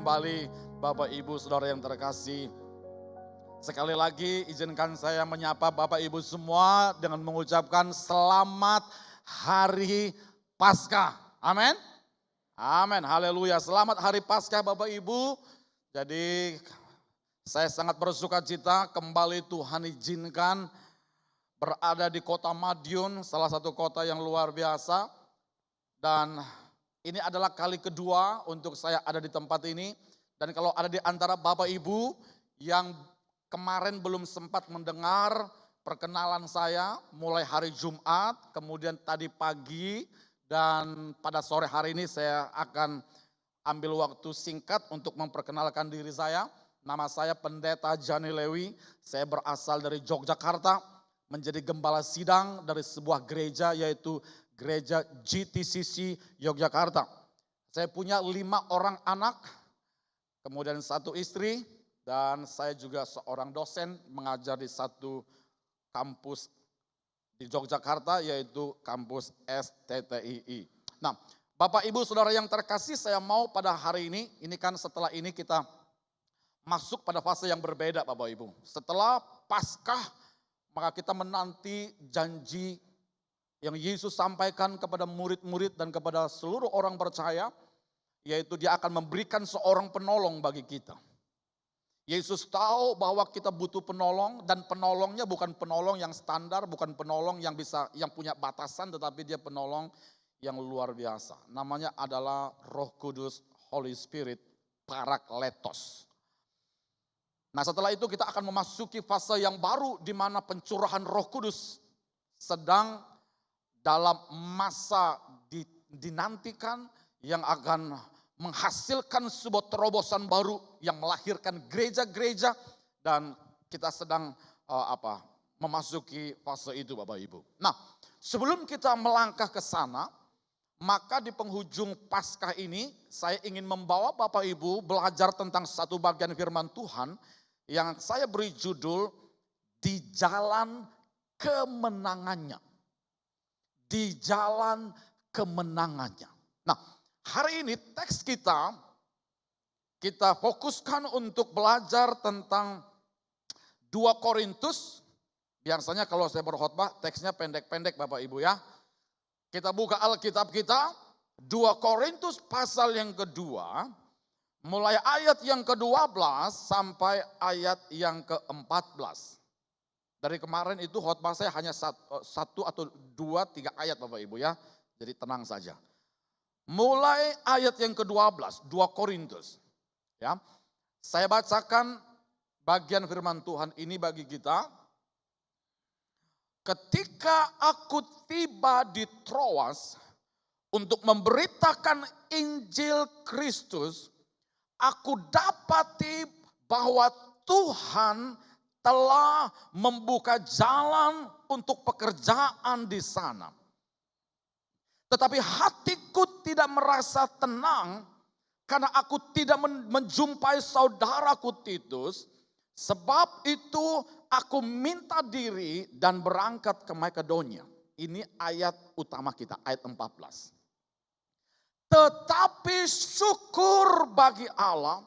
kembali Bapak Ibu Saudara yang terkasih. Sekali lagi izinkan saya menyapa Bapak Ibu semua dengan mengucapkan selamat hari Paskah. Amin. Amin. Haleluya. Selamat hari Paskah Bapak Ibu. Jadi saya sangat bersuka cita kembali Tuhan izinkan berada di kota Madiun, salah satu kota yang luar biasa. Dan ini adalah kali kedua untuk saya ada di tempat ini. Dan kalau ada di antara Bapak Ibu yang kemarin belum sempat mendengar perkenalan saya mulai hari Jumat, kemudian tadi pagi, dan pada sore hari ini saya akan ambil waktu singkat untuk memperkenalkan diri saya. Nama saya Pendeta Jani Lewi, saya berasal dari Yogyakarta, menjadi gembala sidang dari sebuah gereja yaitu Gereja GTCC Yogyakarta. Saya punya 5 orang anak, kemudian 1 istri, dan saya juga seorang dosen mengajar di satu kampus di Yogyakarta yaitu kampus STTII. Nah, Bapak Ibu Saudara yang terkasih, saya mau pada hari ini kan setelah ini kita masuk pada fase yang berbeda Bapak Ibu. Setelah Paskah, maka kita menanti janji yang Yesus sampaikan kepada murid-murid dan kepada seluruh orang percaya, yaitu dia akan memberikan seorang penolong bagi kita. Yesus tahu bahwa kita butuh penolong, dan penolongnya bukan penolong yang standar, bukan penolong yang punya batasan, tetapi dia penolong yang luar biasa. Namanya adalah Roh Kudus, Holy Spirit, Parakletos. Nah, setelah itu kita akan memasuki fase yang baru di mana pencurahan Roh Kudus sedang dalam masa dinantikan yang akan menghasilkan sebuah terobosan baru yang melahirkan gereja-gereja, dan kita sedang memasuki fase itu Bapak Ibu. Nah, sebelum kita melangkah ke sana, maka di penghujung Paskah ini saya ingin membawa Bapak Ibu belajar tentang satu bagian firman Tuhan yang saya beri judul di jalan kemenangannya. Di jalan kemenangannya. Nah, hari ini teks kita fokuskan untuk belajar tentang 2 Korintus. Biasanya kalau saya berkhotbah teksnya pendek-pendek Bapak Ibu ya. Kita buka Alkitab kita, 2 Korintus pasal yang kedua, mulai ayat yang ke-12 sampai ayat yang ke-14. Dari kemarin itu khotbah saya hanya 1 atau 2, 3 ayat Bapak Ibu ya. Jadi tenang saja. Mulai ayat yang ke-12, 2 Korintus. Ya. Saya bacakan bagian firman Tuhan ini bagi kita. Ketika aku tiba di Troas untuk memberitakan Injil Kristus, aku dapati bahwa Tuhan telah membuka jalan untuk pekerjaan di sana. Tetapi hatiku tidak merasa tenang karena aku tidak menjumpai saudaraku Titus. Sebab itu aku minta diri dan berangkat ke Makedonia. Ini ayat utama kita, ayat 14. Tetapi syukur bagi Allah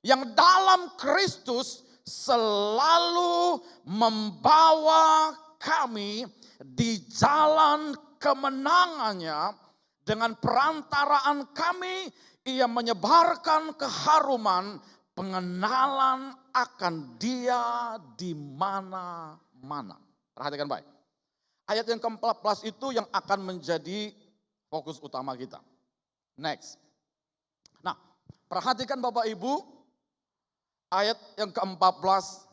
yang dalam Kristus selalu membawa kami di jalan kemenangannya. Dengan perantaraan kami ia menyebarkan keharuman pengenalan akan dia di mana-mana. Perhatikan baik. Ayat yang ke-14 itu yang akan menjadi fokus utama kita. Next. Nah, perhatikan Bapak Ibu. Ayat yang ke-14,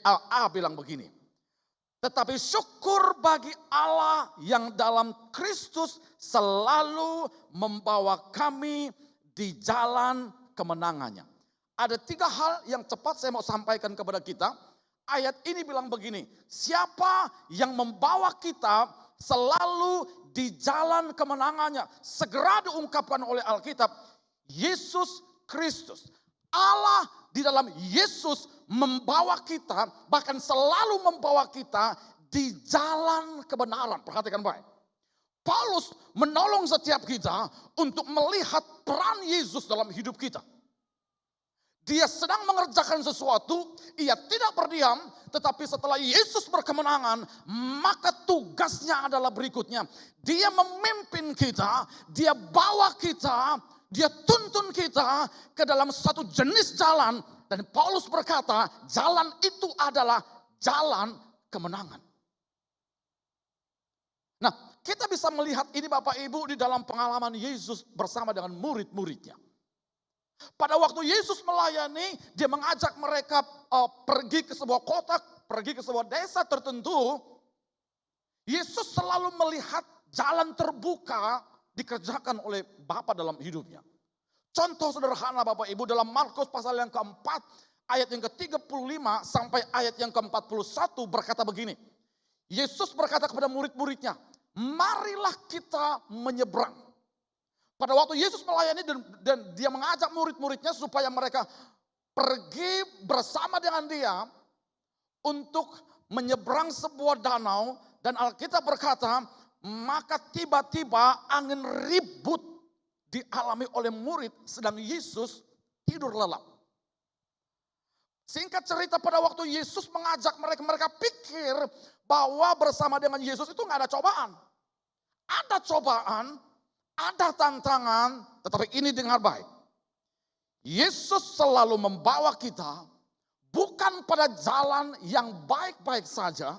A bilang begini. Tetapi syukur bagi Allah yang dalam Kristus selalu membawa kami di jalan kemenangannya. Ada 3 hal yang cepat saya mau sampaikan kepada kita. Ayat ini bilang begini, siapa yang membawa kita selalu di jalan kemenangannya? Segera diungkapkan oleh Alkitab, Yesus Kristus. Allah di dalam Yesus membawa kita, bahkan selalu membawa kita di jalan kebenaran. Perhatikan baik. Paulus menolong setiap kita untuk melihat peran Yesus dalam hidup kita. Dia sedang mengerjakan sesuatu, ia tidak berdiam, tetapi setelah Yesus berkemenangan, maka tugasnya adalah berikutnya. Dia memimpin kita, dia bawa kita, dia tuntun kita ke dalam satu jenis jalan. Dan Paulus berkata, jalan itu adalah jalan kemenangan. Nah, kita bisa melihat ini Bapak Ibu di dalam pengalaman Yesus bersama dengan murid-muridnya. Pada waktu Yesus melayani, dia mengajak mereka pergi ke sebuah kota, pergi ke sebuah desa tertentu. Yesus selalu melihat jalan terbuka dikerjakan oleh Bapa dalam hidupnya. Contoh sederhana Bapak Ibu dalam Markus pasal yang keempat, ayat yang ke-35 sampai ayat yang ke-41 berkata begini. Yesus berkata kepada murid-muridnya, marilah kita menyeberang. Pada waktu Yesus melayani dan dia mengajak murid-muridnya supaya mereka pergi bersama dengan dia untuk menyeberang sebuah danau. Dan Alkitab berkata, maka tiba-tiba angin ribut dialami oleh murid sedang Yesus tidur lelap. Singkat cerita pada waktu Yesus mengajak mereka pikir bahwa bersama dengan Yesus itu nggak ada cobaan. Ada cobaan, ada tantangan, tetapi ini dengar baik. Yesus selalu membawa kita bukan pada jalan yang baik-baik saja.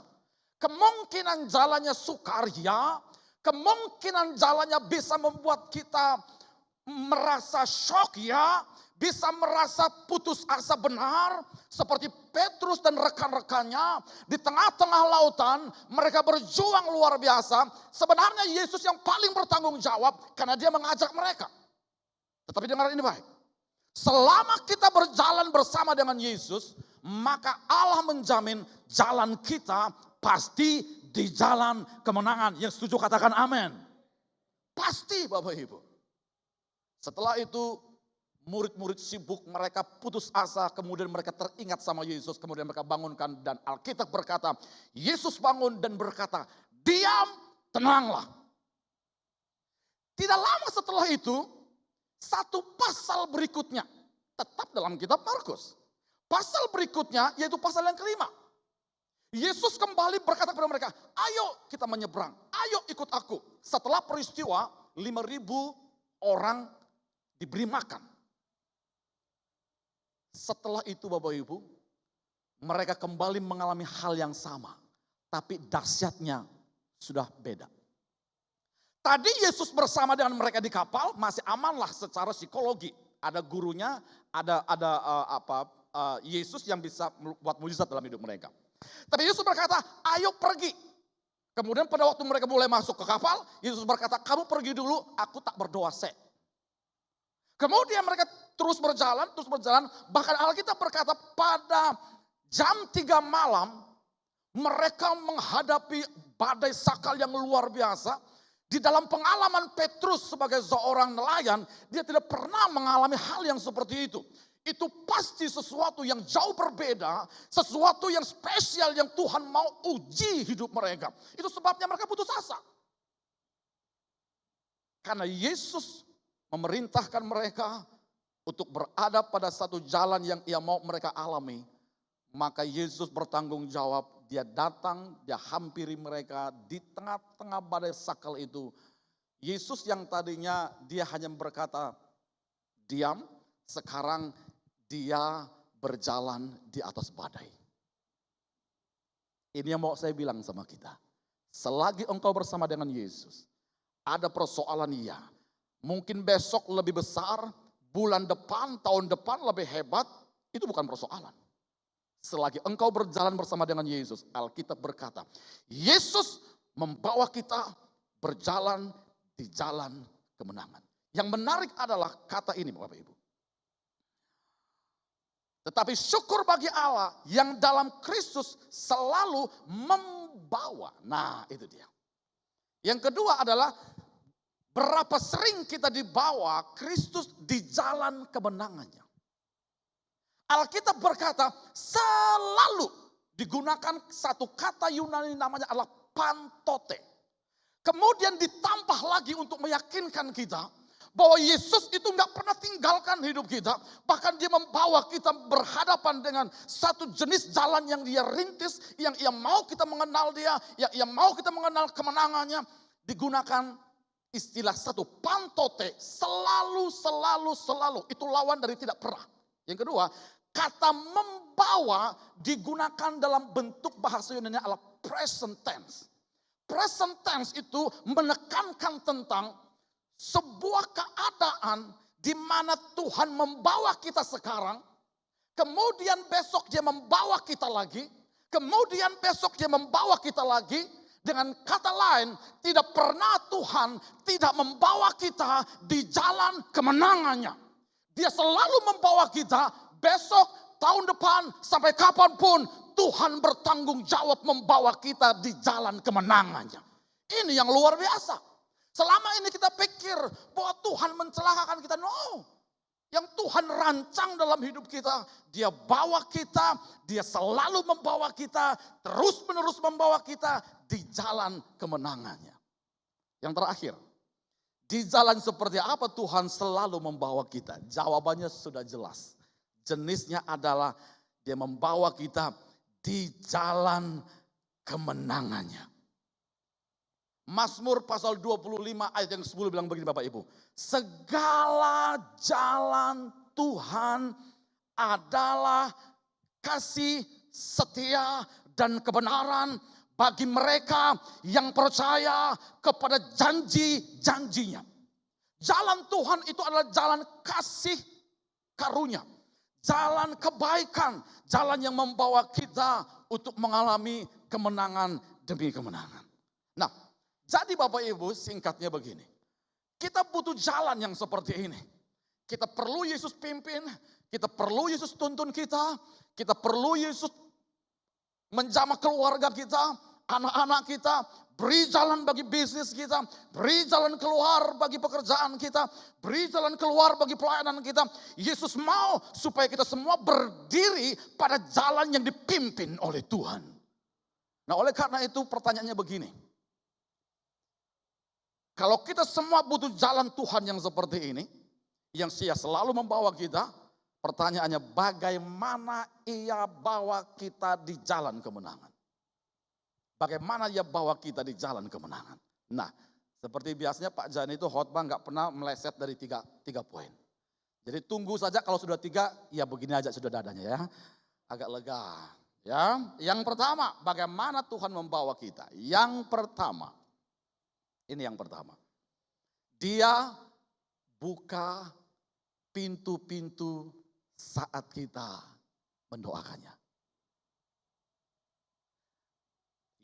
Kemungkinan jalannya sukaria, kemungkinan jalannya bisa membuat kita merasa shock ya, bisa merasa putus asa benar. Seperti Petrus dan rekan-rekannya di tengah-tengah lautan, mereka berjuang luar biasa. Sebenarnya Yesus yang paling bertanggung jawab karena dia mengajak mereka. Tetapi dengar ini baik. Selama kita berjalan bersama dengan Yesus, maka Allah menjamin jalan kita pasti di jalan kemenangan. Yang setuju katakan amin. Pasti Bapak Ibu. Setelah itu murid-murid sibuk, mereka putus asa, kemudian mereka teringat sama Yesus, kemudian mereka bangunkan dan Alkitab berkata, Yesus bangun dan berkata, diam, tenanglah. Tidak lama setelah itu, satu pasal berikutnya, tetap dalam kitab Markus. Pasal berikutnya yaitu pasal yang kelima. Yesus kembali berkata kepada mereka, ayo kita menyeberang, ayo ikut aku. Setelah peristiwa 5.000 orang diberi makan. Setelah itu Bapak Ibu, mereka kembali mengalami hal yang sama. Tapi dahsyatnya sudah beda. Tadi Yesus bersama dengan mereka di kapal masih amanlah secara psikologi. Ada gurunya, ada Yesus yang bisa membuat mujizat dalam hidup mereka. Tapi Yesus berkata, ayo pergi. Kemudian pada waktu mereka mulai masuk ke kapal, Yesus berkata, kamu pergi dulu, aku tak berdoa sek. Kemudian mereka terus berjalan, bahkan Alkitab berkata pada jam 3 malam, mereka menghadapi badai sakal yang luar biasa. Di dalam pengalaman Petrus sebagai seorang nelayan, dia tidak pernah mengalami hal yang seperti itu. Itu pasti sesuatu yang jauh berbeda, sesuatu yang spesial yang Tuhan mau uji hidup mereka. Itu sebabnya mereka putus asa. Karena Yesus memerintahkan mereka untuk berada pada satu jalan yang ia mau mereka alami. Maka Yesus bertanggung jawab, dia datang, dia hampiri mereka di tengah-tengah badai sakal itu. Yesus yang tadinya dia hanya berkata, diam, sekarang dia berjalan di atas badai. Ini yang mau saya bilang sama kita. Selagi engkau bersama dengan Yesus, ada persoalan iya. Mungkin besok lebih besar, bulan depan, tahun depan lebih hebat, itu bukan persoalan. Selagi engkau berjalan bersama dengan Yesus, Alkitab berkata, Yesus membawa kita berjalan di jalan kemenangan. Yang menarik adalah kata ini Bapak Ibu. Tetapi syukur bagi Allah yang dalam Kristus selalu membawa. Nah itu dia. Yang kedua adalah berapa sering kita dibawa Kristus di jalan kemenangannya. Alkitab berkata selalu digunakan satu kata Yunani namanya adalah pantote. Kemudian ditambah lagi untuk meyakinkan kita bahwa Yesus itu nggak pernah tinggalkan hidup kita. Bahkan dia membawa kita berhadapan dengan satu jenis jalan yang dia rintis, yang ia mau kita mengenal dia, yang ia mau kita mengenal kemenangannya. Digunakan istilah satu, pantote, selalu. Itu lawan dari tidak pernah. Yang kedua, kata membawa digunakan dalam bentuk bahasa Yunani adalah present tense. Present tense itu menekankan tentang sebuah keadaan di mana Tuhan membawa kita sekarang, kemudian besok dia membawa kita lagi, kemudian besok dia membawa kita lagi. Dengan kata lain, tidak pernah Tuhan tidak membawa kita di jalan kemenangannya. Dia selalu membawa kita besok, tahun depan, sampai kapanpun Tuhan bertanggung jawab membawa kita di jalan kemenangannya. Ini yang luar biasa. Selama ini kita pikir bahwa Tuhan mencelakakan kita. No. Yang Tuhan rancang dalam hidup kita. Dia bawa kita, dia selalu membawa kita, terus menerus membawa kita di jalan kemenangannya. Yang terakhir, di jalan seperti apa Tuhan selalu membawa kita? Jawabannya sudah jelas. Jenisnya adalah dia membawa kita di jalan kemenangannya. Mazmur pasal 25 ayat yang 10 bilang begini Bapak Ibu. Segala jalan Tuhan adalah kasih, setia, dan kebenaran bagi mereka yang percaya kepada janji-janjinya. Jalan Tuhan itu adalah jalan kasih karunia. Jalan kebaikan, jalan yang membawa kita untuk mengalami kemenangan demi kemenangan. Nah, jadi Bapak Ibu singkatnya begini. Kita butuh jalan yang seperti ini. Kita perlu Yesus pimpin, kita perlu Yesus tuntun kita perlu Yesus menjamah keluarga kita, anak-anak kita, beri jalan bagi bisnis kita, beri jalan keluar bagi pekerjaan kita, beri jalan keluar bagi pelayanan kita. Yesus mau supaya kita semua berdiri pada jalan yang dipimpin oleh Tuhan. Nah, oleh karena itu pertanyaannya begini. Kalau kita semua butuh jalan Tuhan yang seperti ini, yang Dia selalu membawa kita, pertanyaannya bagaimana Ia bawa kita di jalan kemenangan? Bagaimana Ia bawa kita di jalan kemenangan? Nah, seperti biasanya Pak Jan itu khotbah nggak pernah meleset dari tiga poin. Jadi tunggu saja kalau sudah 3, ya begini aja sudah dadanya ya. Agak lega. Ya, yang pertama, bagaimana Tuhan membawa kita? Yang pertama, ini yang pertama. Dia buka pintu-pintu saat kita mendoakannya.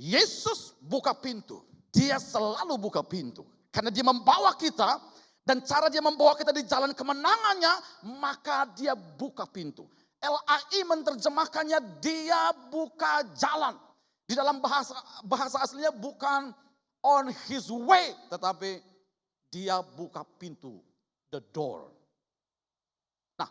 Yesus buka pintu. Dia selalu buka pintu. Karena dia membawa kita dan cara dia membawa kita di jalan kemenangannya, maka dia buka pintu. LAI menerjemahkannya dia buka jalan. Di dalam bahasa aslinya bukan on his way, tetapi dia buka pintu, the door. Nah,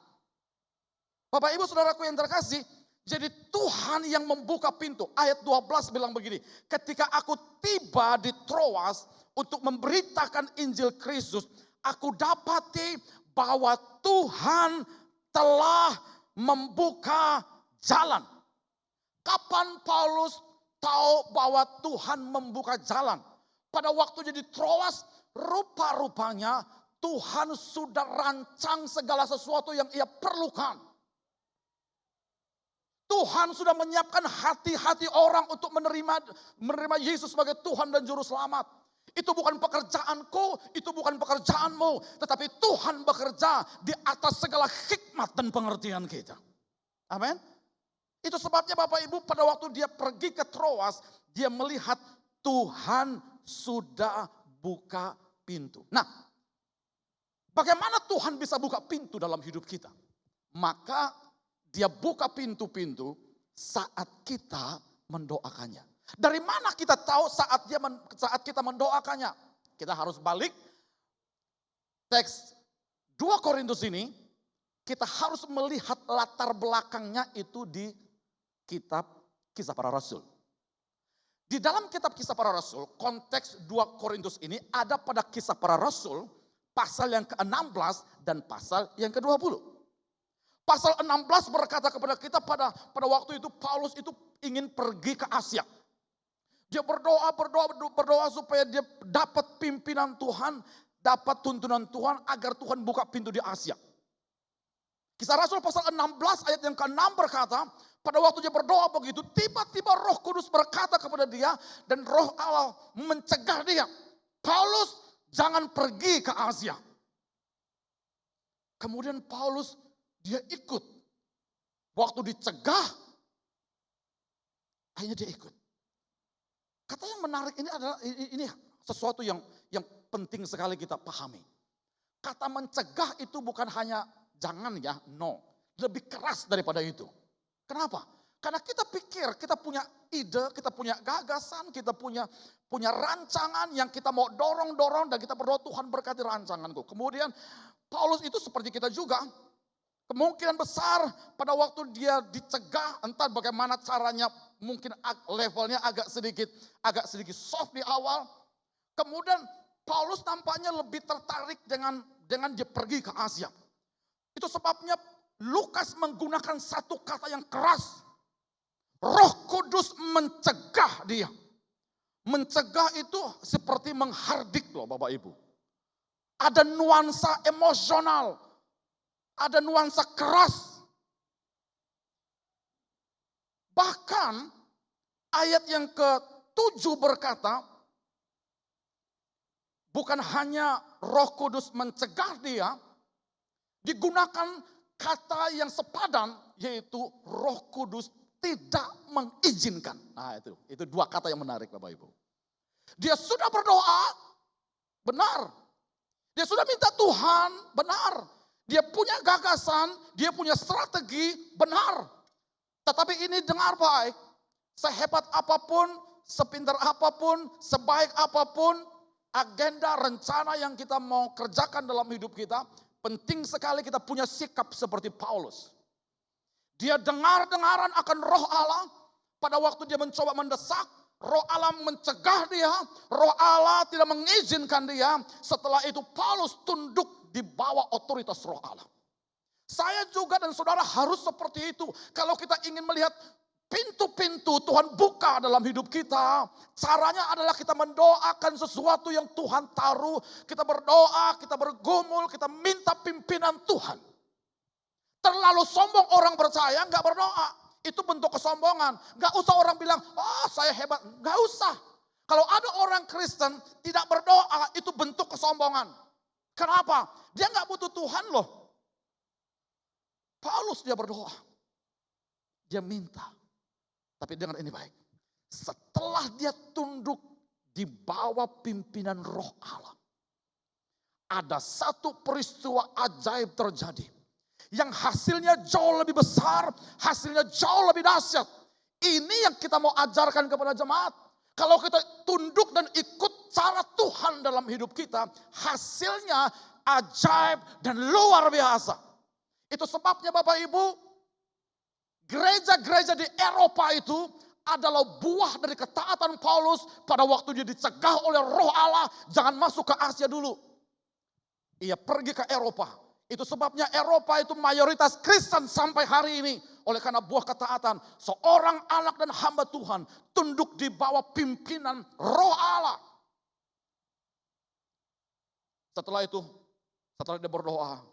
Bapak Ibu Saudaraku yang terkasih, jadi Tuhan yang membuka pintu. Ayat 12 bilang begini, ketika aku tiba di Troas untuk memberitakan Injil Kristus, aku dapati bahwa Tuhan telah membuka jalan. Kapan Paulus tahu bahwa Tuhan membuka jalan? Pada waktu jadi Troas, rupa-rupanya Tuhan sudah rancang segala sesuatu yang ia perlukan. Tuhan sudah menyiapkan hati-hati orang untuk menerima Yesus sebagai Tuhan dan Juru Selamat. Itu bukan pekerjaanku, itu bukan pekerjaanmu. Tetapi Tuhan bekerja di atas segala hikmat dan pengertian kita. Amin. Itu sebabnya Bapak Ibu pada waktu dia pergi ke Troas, dia melihat Tuhan sudah buka pintu. Nah, bagaimana Tuhan bisa buka pintu dalam hidup kita? Maka dia buka pintu-pintu saat kita mendoakannya. Dari mana kita tahu saat kita mendoakannya? Kita harus balik teks 2 Korintus ini, kita harus melihat latar belakangnya itu di kitab Kisah Para Rasul. Di dalam kitab Kisah Para Rasul, konteks 2 Korintus ini ada pada Kisah Para Rasul, pasal yang ke-16 dan pasal yang ke-20. Pasal 16 berkata kepada kita pada waktu itu Paulus itu ingin pergi ke Asia. Dia berdoa supaya dia dapat pimpinan Tuhan, dapat tuntunan Tuhan agar Tuhan buka pintu di Asia. Kisah Rasul pasal 16 ayat yang ke-6 berkata, pada waktu dia berdoa begitu, tiba-tiba Roh Kudus berkata kepada dia dan Roh Allah mencegah dia. Paulus, jangan pergi ke Asia. Kemudian Paulus, dia ikut. Waktu dicegah, akhirnya dia ikut. Kata yang menarik ini adalah ini sesuatu yang penting sekali kita pahami. Kata mencegah itu bukan hanya jangan ya, no. Lebih keras daripada itu. Kenapa? Karena kita pikir, kita punya ide, kita punya gagasan, kita punya rancangan yang kita mau dorong-dorong dan kita berdoa Tuhan berkati rancanganku. Kemudian Paulus itu seperti kita juga, kemungkinan besar pada waktu dia dicegah, entah bagaimana caranya, mungkin levelnya agak sedikit soft di awal. Kemudian Paulus tampaknya lebih tertarik dengan dia pergi ke Asia. Itu sebabnya Lukas menggunakan satu kata yang keras. Roh Kudus mencegah dia. Mencegah itu seperti menghardik loh Bapak Ibu. Ada nuansa emosional. Ada nuansa keras. Bahkan ayat yang ke-7 berkata, bukan hanya Roh Kudus mencegah dia, digunakan kata yang sepadan, yaitu Roh Kudus tidak mengizinkan. Nah itu 2 kata yang menarik Bapak Ibu. Dia sudah berdoa, benar. Dia sudah minta Tuhan, benar. Dia punya gagasan, dia punya strategi, benar. Tetapi ini dengar baik, sehebat apapun, sepintar apapun, sebaik apapun, agenda, rencana yang kita mau kerjakan dalam hidup kita, penting sekali kita punya sikap seperti Paulus. Dia dengar-dengaran akan Roh Allah. Pada waktu dia mencoba mendesak, Roh Allah mencegah dia. Roh Allah tidak mengizinkan dia. Setelah itu Paulus tunduk di bawah otoritas Roh Allah. Saya juga dan saudara harus seperti itu. Kalau kita ingin melihat pintu-pintu Tuhan buka dalam hidup kita. Caranya adalah kita mendoakan sesuatu yang Tuhan taruh. Kita berdoa, kita bergumul, kita minta pimpinan Tuhan. Terlalu sombong orang percaya nggak berdoa. Itu bentuk kesombongan. Nggak usah orang bilang, oh saya hebat. Nggak usah. Kalau ada orang Kristen tidak berdoa, itu bentuk kesombongan. Kenapa? Dia nggak butuh Tuhan loh. Paulus dia berdoa. Dia minta. Tapi dengar ini baik. Setelah dia tunduk di bawah pimpinan Roh Allah. Ada satu peristiwa ajaib terjadi. Yang hasilnya jauh lebih besar. Hasilnya jauh lebih dahsyat. Ini yang kita mau ajarkan kepada jemaat. Kalau kita tunduk dan ikut cara Tuhan dalam hidup kita. Hasilnya ajaib dan luar biasa. Itu sebabnya Bapak Ibu. Gereja-gereja di Eropa itu adalah buah dari ketaatan Paulus pada waktu dia dicegah oleh Roh Allah, jangan masuk ke Asia dulu. Ia pergi ke Eropa. Itu sebabnya Eropa itu mayoritas Kristen sampai hari ini. Oleh karena buah ketaatan, seorang anak dan hamba Tuhan tunduk di bawah pimpinan Roh Allah. Setelah itu, setelah dia berdoa,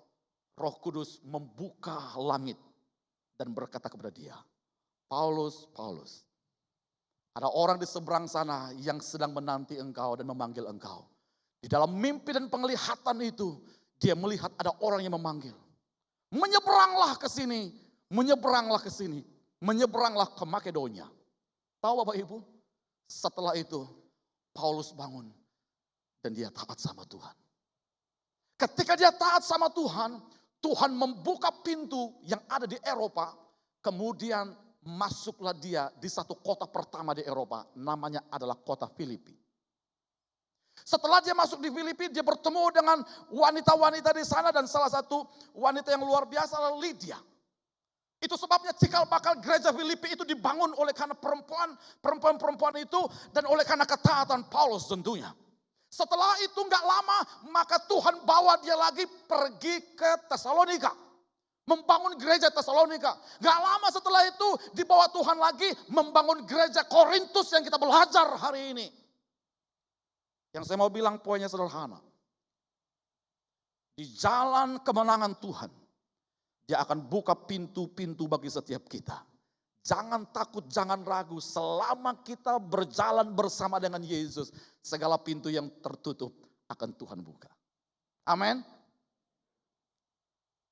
Roh Kudus membuka langit. Dan berkata kepada dia, Paulus, Paulus, ada orang di seberang sana yang sedang menanti engkau dan memanggil engkau. Di dalam mimpi dan penglihatan itu, dia melihat ada orang yang memanggil. Menyeberanglah ke sini, menyeberanglah ke sini, menyeberanglah ke Makedonia. Tahu Bapak Ibu, setelah itu Paulus bangun dan dia taat sama Tuhan. Ketika dia taat sama Tuhan, Tuhan membuka pintu yang ada di Eropa, kemudian masuklah dia di satu kota pertama di Eropa, namanya adalah kota Filipi. Setelah dia masuk di Filipi, dia bertemu dengan wanita-wanita di sana dan salah satu wanita yang luar biasa adalah Lydia. Itu sebabnya cikal bakal gereja Filipi itu dibangun oleh karena perempuan itu dan oleh karena ketaatan Paulus tentunya. Setelah itu nggak lama maka Tuhan bawa dia lagi pergi ke Tesalonika. Membangun gereja Tesalonika. Gak lama setelah itu dibawa Tuhan lagi membangun gereja Korintus yang kita belajar hari ini. Yang saya mau bilang poinnya sederhana. Di jalan kemenangan Tuhan, Dia akan buka pintu-pintu bagi setiap kita. Jangan takut, jangan ragu. Selama kita berjalan bersama dengan Yesus, segala pintu yang tertutup akan Tuhan buka. Amin.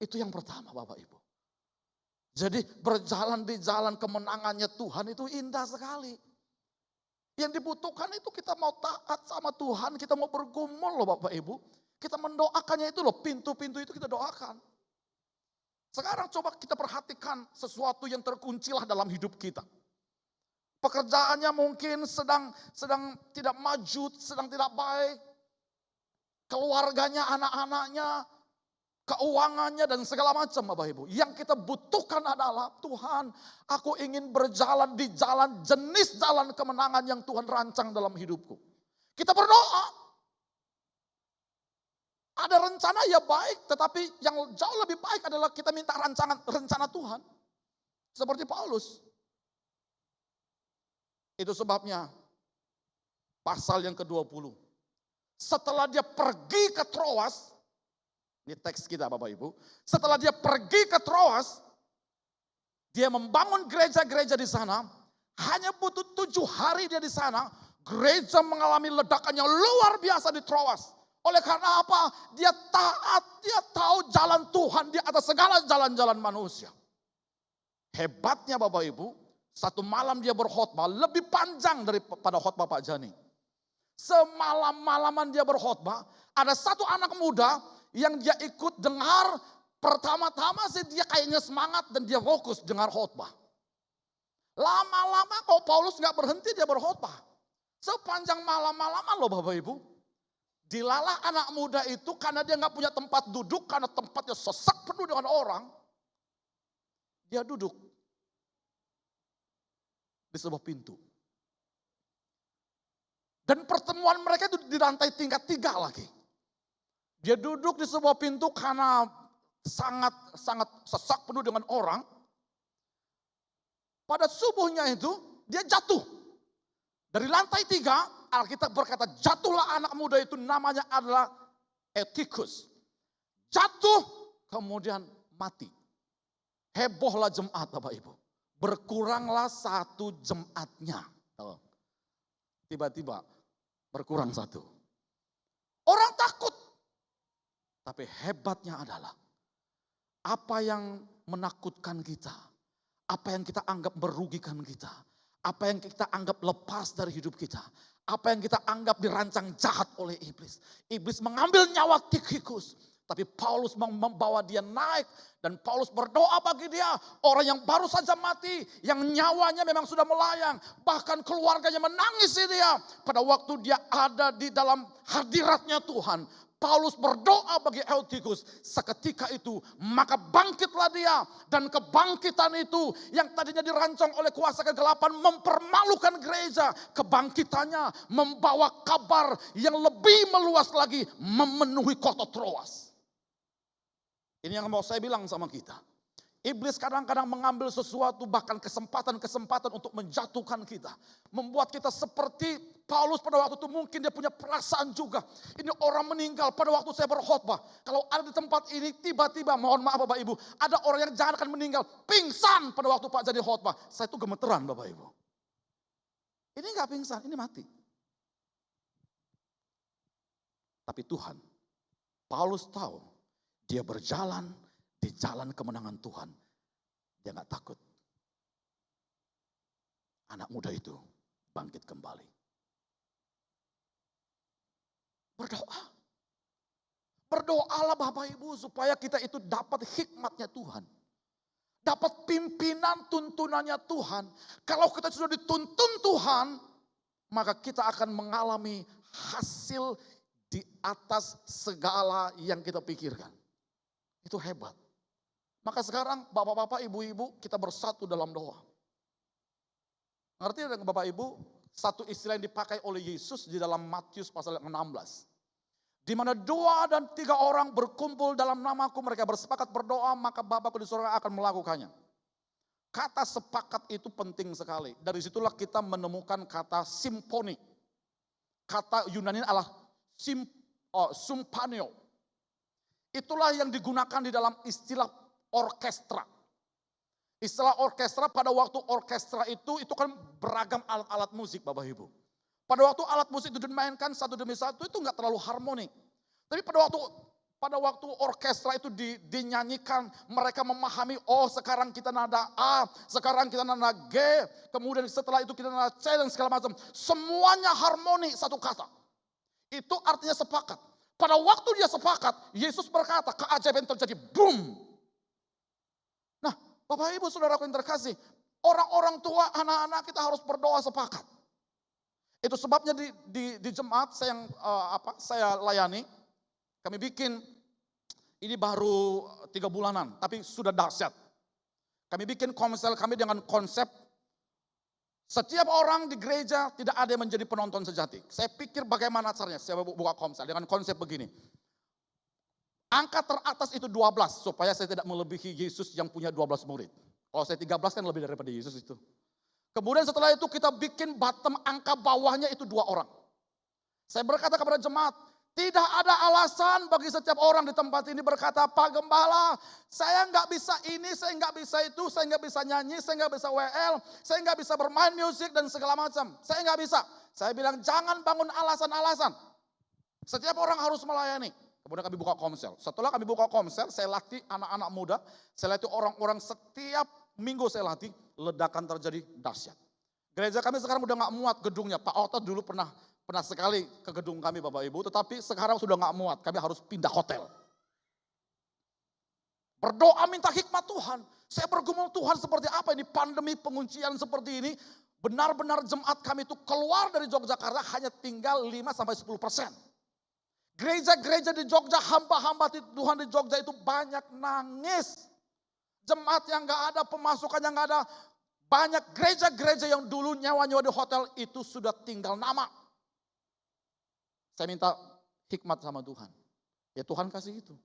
Itu yang pertama Bapak Ibu. Jadi berjalan di jalan kemenangannya Tuhan itu indah sekali. Yang dibutuhkan itu kita mau taat sama Tuhan, kita mau bergumul loh Bapak Ibu. Kita mendoakannya itu loh, pintu-pintu itu kita doakan. Sekarang coba kita perhatikan sesuatu yang terkuncilah dalam hidup kita. Pekerjaannya mungkin sedang tidak maju, sedang tidak baik. Keluarganya, anak-anaknya, keuangannya dan segala macam Bapak Ibu. Yang kita butuhkan adalah Tuhan, aku ingin berjalan di jalan jenis jalan kemenangan yang Tuhan rancang dalam hidupku. Kita berdoa. Ada rencana ya baik, tetapi yang jauh lebih baik adalah kita minta rencana Tuhan. Seperti Paulus. Itu sebabnya pasal yang ke-20. Setelah dia pergi ke Troas, ini teks kita Bapak Ibu. Setelah dia pergi ke Troas, dia membangun gereja-gereja di sana. Hanya butuh 7 hari dia di sana, gereja mengalami ledakan yang luar biasa di Troas. Oleh karena apa? Dia taat, dia tahu jalan Tuhan di atas segala jalan-jalan manusia. Hebatnya Bapak Ibu, satu malam dia berkhotbah lebih panjang daripada khotbah Pak Jani. Semalam-malaman dia berkhotbah, ada satu anak muda yang dia ikut dengar, pertama-tama sih dia kayaknya semangat dan dia fokus dengar khotbah. Lama-lama kok Paulus nggak berhenti dia berkhotbah. Sepanjang malam-malaman loh Bapak Ibu. Dilalah anak muda itu karena dia nggak punya tempat duduk, karena tempatnya sesak penuh dengan orang. Dia duduk di sebuah pintu. Dan pertemuan mereka itu di lantai tingkat 3 lagi. Dia duduk di sebuah pintu karena sangat sesak penuh dengan orang. Pada subuhnya itu dia jatuh. Dari lantai 3, Alkitab berkata jatuhlah anak muda itu, namanya adalah Eutikus. Jatuh kemudian mati. Hebohlah jemaat Bapak Ibu. Berkuranglah 1 jemaatnya. Tiba-tiba berkurang 1. Orang takut. Tapi hebatnya adalah apa yang menakutkan kita, apa yang kita anggap merugikan kita, apa yang kita anggap lepas dari hidup kita, apa yang kita anggap dirancang jahat oleh iblis. Iblis mengambil nyawa Tikhikus, tapi Paulus membawa dia naik dan Paulus berdoa bagi dia, orang yang baru saja mati, yang nyawanya memang sudah melayang, bahkan keluarganya menangisi dia. Pada waktu dia ada di dalam hadiratnya Tuhan, Paulus berdoa bagi Eutikus. Seketika itu maka bangkitlah dia. Dan kebangkitan itu yang tadinya dirancang oleh kuasa kegelapan mempermalukan gereja. Kebangkitannya membawa kabar yang lebih meluas lagi, memenuhi kota Troas. Ini yang mau saya bilang sama kita. Iblis kadang-kadang mengambil sesuatu, bahkan kesempatan-kesempatan untuk menjatuhkan kita. Membuat kita seperti Paulus pada waktu itu, mungkin dia punya perasaan juga. Ini orang meninggal pada waktu saya berkhotbah. Kalau ada di tempat ini tiba-tiba, mohon maaf Bapak Ibu, ada orang yang jangan akan meninggal, pingsan pada waktu Pak jadi khotbah. Saya itu gemeteran Bapak Ibu. Ini enggak pingsan, ini mati. Tapi Tuhan, Paulus tahu dia berjalan di jalan kemenangan Tuhan. Dia enggak takut. Anak muda itu bangkit kembali. Berdoa. Berdoalah Bapak Ibu supaya kita itu dapat hikmatnya Tuhan. Dapat pimpinan tuntunannya Tuhan. Kalau kita sudah dituntun Tuhan, maka kita akan mengalami hasil di atas segala yang kita pikirkan. Itu hebat. Maka sekarang bapak-bapak, ibu-ibu, kita bersatu dalam doa. Ngerti dengan Bapak Ibu? Satu istilah yang dipakai oleh Yesus di dalam Matius pasal 16. Di mana 2 dan 3 orang berkumpul dalam namaku, mereka bersepakat berdoa, maka Bapakku di surga akan melakukannya. Kata sepakat itu penting sekali. Dari situlah kita menemukan kata simfoni. Kata Yunani adalah sumpanio. Itulah yang digunakan di dalam istilah orkestra. Istilah orkestra, pada waktu orkestra itu kan beragam alat-alat musik Bapak Ibu. Pada waktu alat musik itu dimainkan satu demi satu itu enggak terlalu harmonik. Tapi pada waktu orkestra itu dinyanyikan, mereka memahami, oh sekarang kita nada A, sekarang kita nada G, kemudian setelah itu kita nada C dan segala macam. Semuanya harmoni satu kata. Itu artinya sepakat. Pada waktu dia sepakat, Yesus berkata, keajaiban terjadi, boom. Nah, Bapak Ibu Saudaraku yang terkasih, orang-orang tua, anak-anak kita harus berdoa sepakat. Itu sebabnya di jemaat saya layani, kami bikin, ini baru 3 bulanan, tapi sudah dahsyat. Kami bikin komsel kami dengan konsep, setiap orang di gereja tidak ada yang menjadi penonton sejati. Saya pikir bagaimana caranya, saya buka komsel dengan konsep begini. Angka teratas itu 12, supaya saya tidak melebihi Yesus yang punya 12 murid. Kalau saya 13 kan lebih daripada Yesus itu. Kemudian setelah itu kita bikin bottom, angka bawahnya itu 2 orang. Saya berkata kepada jemaat, tidak ada alasan bagi setiap orang di tempat ini berkata, Pak Gembala, saya nggak bisa ini, saya nggak bisa itu, saya nggak bisa nyanyi, saya nggak bisa WL, saya nggak bisa bermain musik dan segala macam. Saya nggak bisa. Saya bilang jangan bangun alasan-alasan. Setiap orang harus melayani. Kemudian kami buka komsel. Setelah kami buka komsel, saya latih anak-anak muda, saya latih orang-orang setiap minggu saya latih, ledakan terjadi dahsyat. Gereja kami sekarang udah nggak muat gedungnya. Pak Otto dulu pernah sekali ke gedung kami Bapak Ibu, tetapi sekarang sudah nggak muat. Kami harus pindah hotel. Berdoa minta hikmat Tuhan. Saya bergumul Tuhan seperti apa ini pandemi penguncian seperti ini. Benar-benar jemaat kami itu keluar dari Yogyakarta hanya tinggal 5-10%. Gereja-gereja di Jogja, hamba-hamba Tuhan di Jogja itu banyak nangis. Jemaat yang nggak ada, pemasukan yang nggak ada. Banyak gereja-gereja yang dulu nyawa-nyawa di hotel itu sudah tinggal nama. Saya minta hikmat sama Tuhan. Ya Tuhan kasih itu.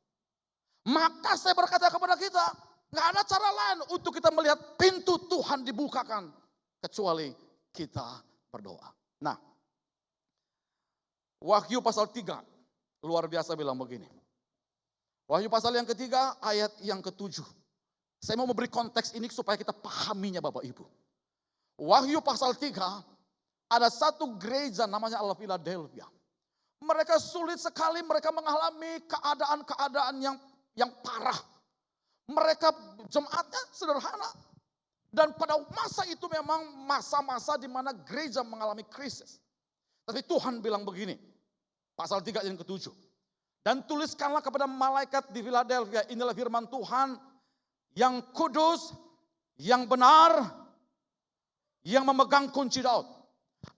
Maka saya berkata kepada kita, nggak ada cara lain untuk kita melihat pintu Tuhan dibukakan. Kecuali kita berdoa. Nah, Wahyu pasal 3, luar biasa bilang begini. Wahyu pasal yang ketiga, ayat yang ke-7. Saya mau memberi konteks ini supaya kita pahaminya Bapak Ibu. Wahyu pasal 3, ada satu gereja namanya Philadelphia. Mereka sulit sekali, mereka mengalami keadaan-keadaan yang parah. Mereka jemaatnya sederhana. Dan pada masa itu memang masa-masa di mana gereja mengalami krisis. Tapi Tuhan bilang begini, pasal 3 yang ke-7. Dan tuliskanlah kepada malaikat di Philadelphia, inilah firman Tuhan yang kudus, yang benar, yang memegang kunci Daud.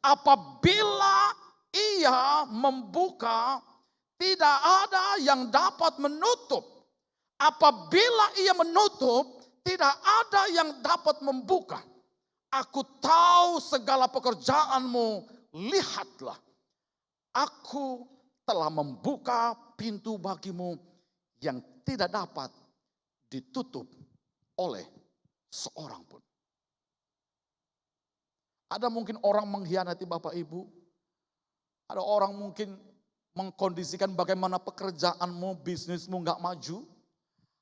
Apabila ia membuka, tidak ada yang dapat menutup. Apabila ia menutup, tidak ada yang dapat membuka. Aku tahu segala pekerjaanmu, lihatlah. Aku telah membuka pintu bagimu yang tidak dapat ditutup oleh seorang pun. Ada mungkin orang mengkhianati Bapak Ibu. Ada orang mungkin mengkondisikan bagaimana pekerjaanmu, bisnismu nggak maju.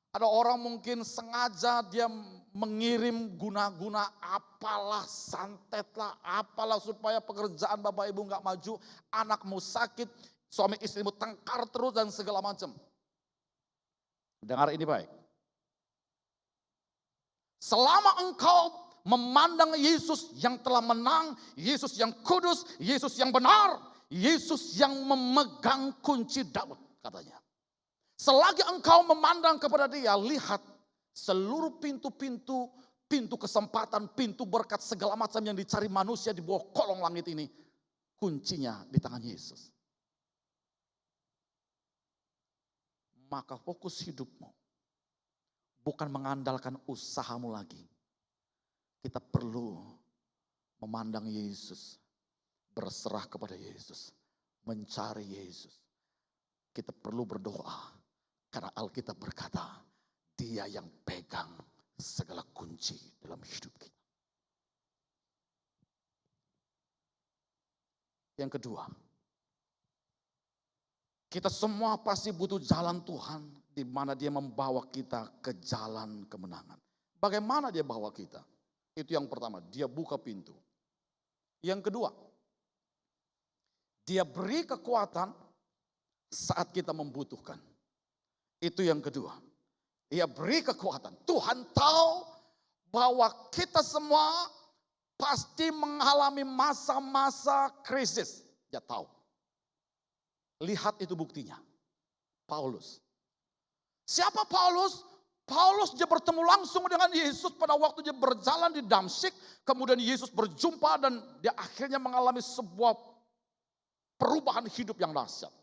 Ada orang mungkin sengaja dia mengirim guna-guna apalah, santetlah, apalah supaya pekerjaan Bapak Ibu nggak maju. Anakmu sakit, suami istrimu tengkar terus dan segala macam. Dengar ini baik. Selama engkau memandang Yesus yang telah menang, Yesus yang kudus, Yesus yang benar, Yesus yang memegang kunci Daud katanya. Selagi engkau memandang kepada dia, lihat seluruh pintu-pintu, pintu kesempatan, pintu berkat segala macam yang dicari manusia di bawah kolong langit ini, kuncinya di tangan Yesus. Maka fokus hidupmu bukan mengandalkan usahamu lagi. Kita perlu memandang Yesus, berserah kepada Yesus, mencari Yesus. Kita perlu berdoa karena Alkitab berkata, Dia yang pegang segala kunci dalam hidup kita. Yang kedua, kita semua pasti butuh jalan Tuhan di mana Dia membawa kita ke jalan kemenangan. Bagaimana Dia bawa kita? Itu yang pertama, Dia buka pintu. Yang kedua, Dia beri kekuatan saat kita membutuhkan. Itu yang kedua. Dia beri kekuatan. Tuhan tahu bahwa kita semua pasti mengalami masa-masa krisis. Dia tahu. Lihat itu buktinya. Paulus. Siapa Paulus? Paulus dia bertemu langsung dengan Yesus pada waktu dia berjalan di Damsyik. Kemudian Yesus berjumpa dan dia akhirnya mengalami sebuah perubahan hidup yang dahsyat.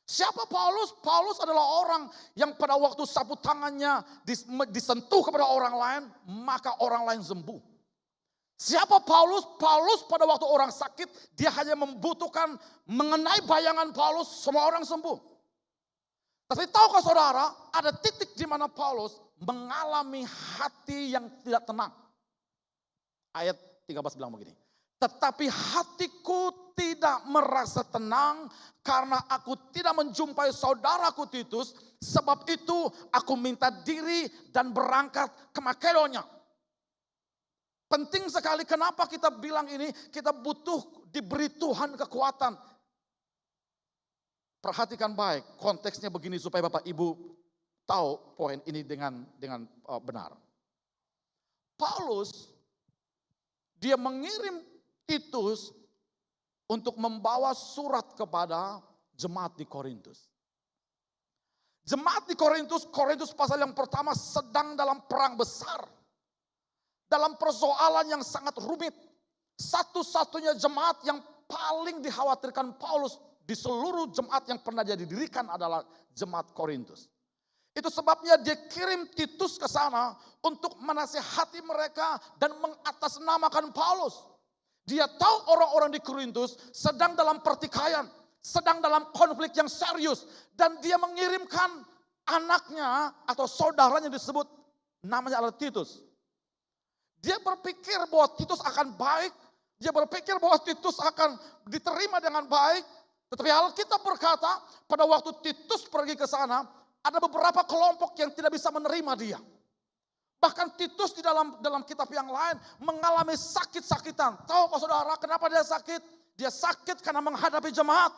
Siapa Paulus? Paulus adalah orang yang pada waktu sapu tangannya disentuh kepada orang lain, maka orang lain sembuh. Siapa Paulus? Paulus pada waktu orang sakit, dia hanya membutuhkan mengenai bayangan Paulus, semua orang sembuh. Tapi tahukah saudara, ada titik di mana Paulus mengalami hati yang tidak tenang. Ayat 13 bilang begini. Tetapi hatiku tidak merasa tenang karena aku tidak menjumpai saudaraku Titus. Sebab itu aku minta diri dan berangkat ke Makedonia. Penting sekali kenapa kita bilang ini, kita butuh diberi Tuhan kekuatan. Perhatikan baik, konteksnya begini supaya Bapak Ibu tahu poin ini dengan benar. Paulus, dia mengirim Titus untuk membawa surat kepada jemaat di Korintus. Jemaat di Korintus pasal yang pertama sedang dalam perang besar. Dalam persoalan yang sangat rumit. Satu-satunya jemaat yang paling dikhawatirkan Paulus di seluruh jemaat yang pernah dia didirikan adalah jemaat Korintus. Itu sebabnya dia kirim Titus ke sana untuk menasihati mereka dan mengatasnamakan Paulus. Dia tahu orang-orang di Korintus sedang dalam pertikaian, sedang dalam konflik yang serius. Dan dia mengirimkan anaknya atau saudaranya disebut namanya adalah Titus. Dia berpikir bahwa Titus akan baik, dia berpikir bahwa Titus akan diterima dengan baik. Tetapi Alkitab berkata pada waktu Titus pergi ke sana, ada beberapa kelompok yang tidak bisa menerima dia. Bahkan Titus di dalam kitab yang lain mengalami sakit-sakitan. Tahu kok saudara kenapa dia sakit? Dia sakit karena menghadapi jemaat.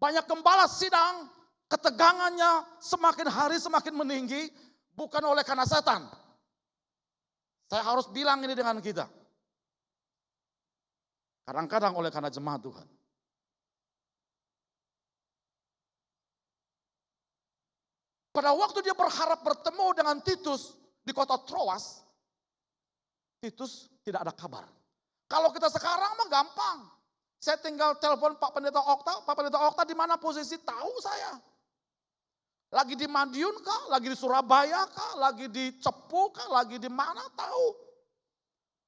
Banyak gembala sidang, ketegangannya semakin hari semakin meninggi. Bukan oleh karena setan. Saya harus bilang ini dengan kita. Kadang-kadang oleh karena jemaat Tuhan. Pada waktu dia berharap bertemu dengan Titus di kota Troas, Titus tidak ada kabar. Kalau kita sekarang mah gampang. Saya tinggal telepon Pak Pendeta Okta di mana posisi, tahu saya. Lagi di Madiun kah, lagi di Surabaya kah, lagi di Cepu kah, lagi di mana, tahu.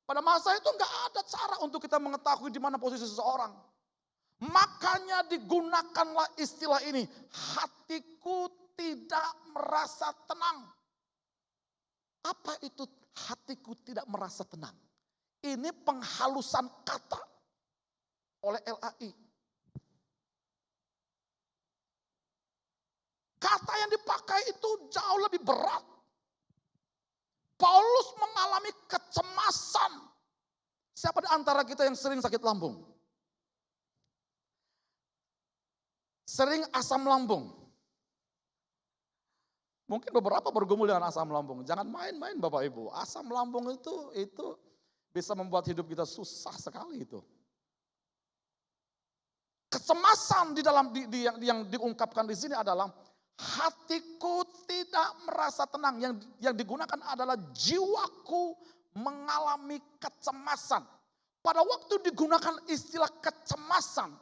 Pada masa itu enggak ada cara untuk kita mengetahui di mana posisi seseorang. Makanya digunakanlah istilah ini, hatiku tidak merasa tenang. Apa itu hatiku tidak merasa tenang? Ini penghalusan kata oleh LAI. Kata yang dipakai itu jauh lebih berat. Paulus mengalami kecemasan. Siapa di antara kita yang sering sakit lambung? Sering asam lambung? Mungkin beberapa bergumul dengan asam lambung. Jangan main-main Bapak Ibu. Asam lambung itu bisa membuat hidup kita susah sekali itu. Kecemasan di dalam yang diungkapkan di sini adalah hatiku tidak merasa tenang. Yang digunakan adalah jiwaku mengalami kecemasan. Pada waktu digunakan istilah kecemasan,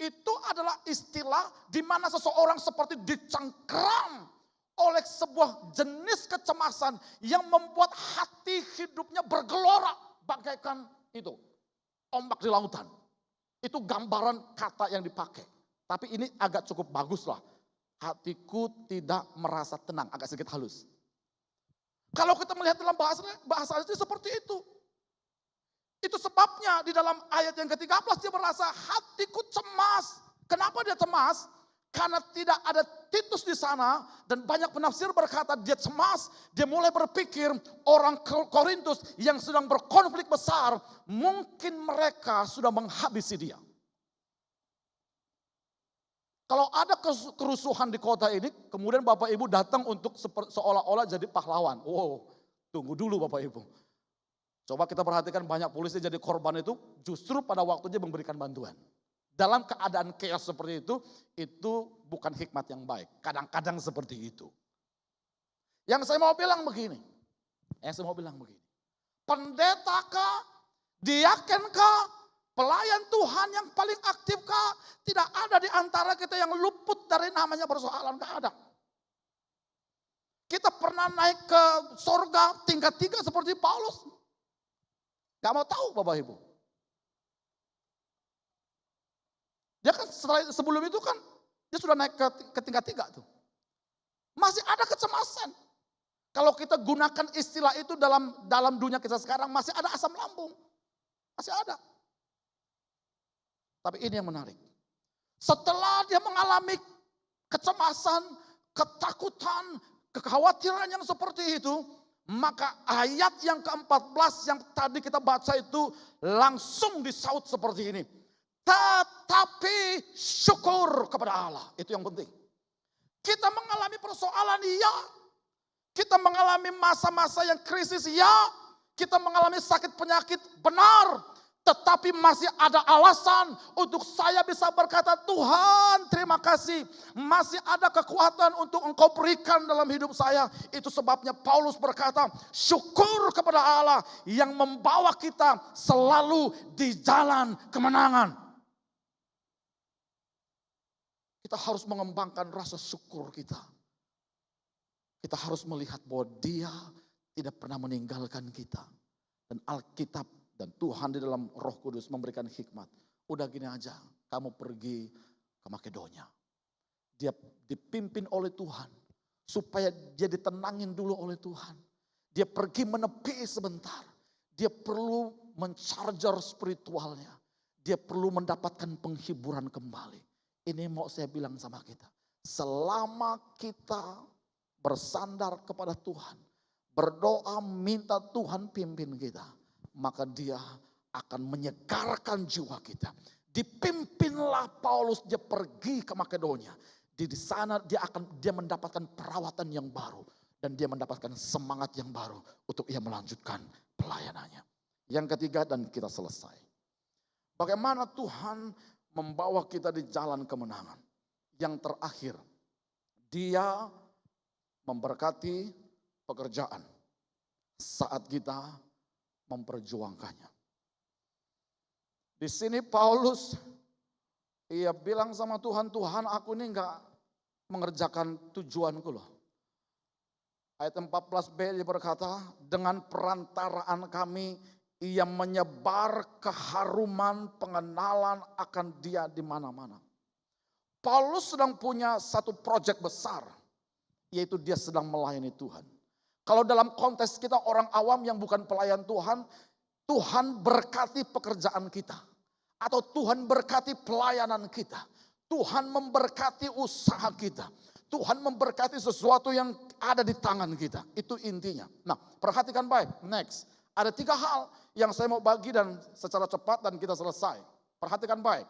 itu adalah istilah di mana seseorang seperti dicengkram oleh sebuah jenis kecemasan yang membuat hati hidupnya bergelora bagaikan itu ombak di lautan. Itu gambaran kata yang dipakai. Tapi ini agak cukup bagus lah. Hatiku tidak merasa tenang, agak sedikit halus. Kalau kita melihat dalam bahasa asli seperti itu. Itu sebabnya di dalam ayat yang ke-13 dia merasa hatiku cemas. Kenapa dia cemas? Karena tidak ada Titus di sana dan banyak penafsir berkata dia cemas, dia mulai berpikir orang Korintus yang sedang berkonflik besar, mungkin mereka sudah menghabisi dia. Kalau ada kerusuhan di kota ini, kemudian Bapak Ibu datang untuk seolah-olah jadi pahlawan. Wow, tunggu dulu Bapak Ibu. Coba kita perhatikan banyak polisi jadi korban itu justru pada waktunya memberikan bantuan. Dalam keadaan chaos seperti itu bukan hikmat yang baik. Kadang-kadang seperti itu. Yang saya mau bilang begini. Pendetakah, diakenkah, pelayan Tuhan yang paling aktifkah, tidak ada di antara kita yang luput dari namanya persoalan keadaan. Kita pernah naik ke sorga tingkat 3 seperti Paulus. Gak mau tahu Bapak Ibu. Dia kan sebelum itu kan dia sudah naik ke tingkat 3 tuh. Masih ada kecemasan. Kalau kita gunakan istilah itu dalam dunia kita sekarang masih ada asam lambung. Masih ada. Tapi ini yang menarik. Setelah dia mengalami kecemasan, ketakutan, kekhawatiran yang seperti itu, maka ayat yang ke-14 yang tadi kita baca itu langsung disaut seperti ini. Tetapi syukur kepada Allah. Itu yang penting. Kita mengalami persoalan, ya. Kita mengalami masa-masa yang krisis, ya. Kita mengalami sakit penyakit, benar. Tetapi masih ada alasan untuk saya bisa berkata, Tuhan terima kasih. Masih ada kekuatan untuk Engkau berikan dalam hidup saya. Itu sebabnya Paulus berkata, syukur kepada Allah yang membawa kita selalu di jalan kemenangan. Kita harus mengembangkan rasa syukur kita. Kita harus melihat bahwa Dia tidak pernah meninggalkan kita. Dan Alkitab dan Tuhan di dalam Roh Kudus memberikan hikmat. Udah gini aja, kamu pergi ke Makedonia. Dia dipimpin oleh Tuhan. Supaya dia ditenangin dulu oleh Tuhan. Dia pergi menepi sebentar. Dia perlu mencharger spiritualnya. Dia perlu mendapatkan penghiburan kembali. Ini mau saya bilang sama kita. Selama kita bersandar kepada Tuhan. Berdoa minta Tuhan pimpin kita. Maka dia akan menyegarkan jiwa kita. Dipimpinlah Paulus, dia pergi ke Makedonia. Di sana dia mendapatkan perawatan yang baru. Dan dia mendapatkan semangat yang baru untuk ia melanjutkan pelayanannya. Yang ketiga dan kita selesai. Bagaimana Tuhan membawa kita di jalan kemenangan. Yang terakhir, dia memberkati pekerjaan saat kita memperjuangkannya. Di sini Paulus ia bilang sama Tuhan, Tuhan aku ini enggak mengerjakan tujuanku loh. Ayat 14b dia berkata, dengan perantaraan kami ia menyebar keharuman pengenalan akan dia di mana-mana. Paulus sedang punya satu proyek besar, yaitu dia sedang melayani Tuhan. Kalau dalam konteks kita orang awam yang bukan pelayan Tuhan, Tuhan berkati pekerjaan kita. Atau Tuhan berkati pelayanan kita. Tuhan memberkati usaha kita. Tuhan memberkati sesuatu yang ada di tangan kita. Itu intinya. Nah, perhatikan baik. Next. Ada 3 hal yang saya mau bagi dan secara cepat dan kita selesai. Perhatikan baik.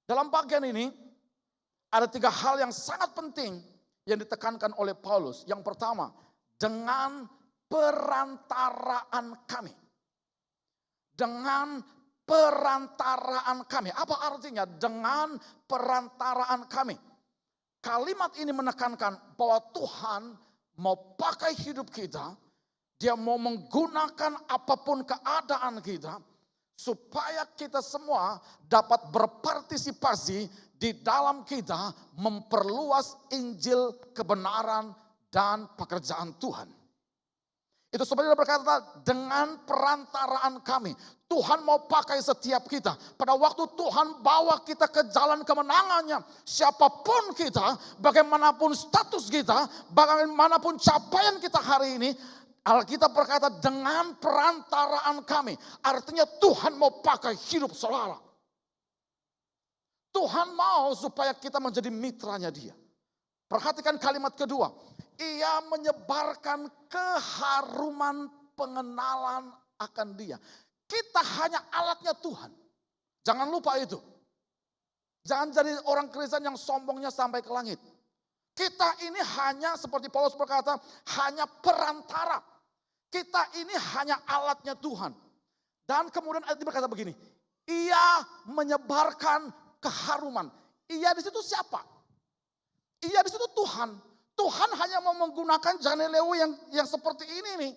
Dalam bagian ini ada 3 hal yang sangat penting yang ditekankan oleh Paulus. Yang pertama, dengan perantaraan kami. Dengan perantaraan kami. Apa artinya? Dengan perantaraan kami. Kalimat ini menekankan bahwa Tuhan mau pakai hidup kita. Dia mau menggunakan apapun keadaan kita. supaya kita semua dapat berpartisipasi di dalam kita memperluas Injil kebenaran dan pekerjaan Tuhan. Itu sebenarnya berkata, dengan perantaraan kami. Tuhan mau pakai setiap kita. Pada waktu Tuhan bawa kita ke jalan kemenangannya. Siapapun kita, bagaimanapun status kita, bagaimanapun capaian kita hari ini. Alkitab berkata dengan perantaraan kami. Artinya Tuhan mau pakai hidup saudara. Tuhan mau supaya kita menjadi mitranya dia. Perhatikan kalimat kedua. Ia menyebarkan keharuman pengenalan akan dia. Kita hanya alatnya Tuhan. Jangan lupa itu. Jangan jadi orang Kristen yang sombongnya sampai ke langit. Kita ini hanya seperti Paulus berkata, hanya perantara. Kita ini hanya alatnya Tuhan. Dan kemudian ayat ini berkata begini. Ia menyebarkan keharuman. Ia di situ siapa? Ia di situ Tuhan. Tuhan hanya mau menggunakan jane Lewi yang seperti ini nih.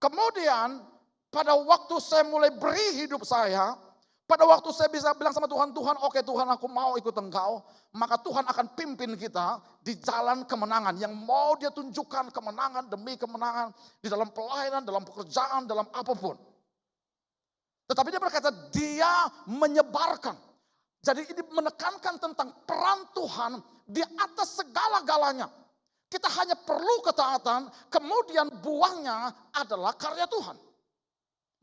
Kemudian pada waktu saya mulai beri hidup saya, pada waktu saya bisa bilang sama Tuhan, Tuhan oke Tuhan aku mau ikut Engkau, maka Tuhan akan pimpin kita di jalan kemenangan. Yang mau dia tunjukkan kemenangan demi kemenangan di dalam pelayanan, dalam pekerjaan, dalam apapun. Tetapi dia berkata dia menyebarkan. Jadi ini menekankan tentang peran Tuhan di atas segala-galanya. Kita hanya perlu ketaatan, kemudian buahnya adalah karya Tuhan.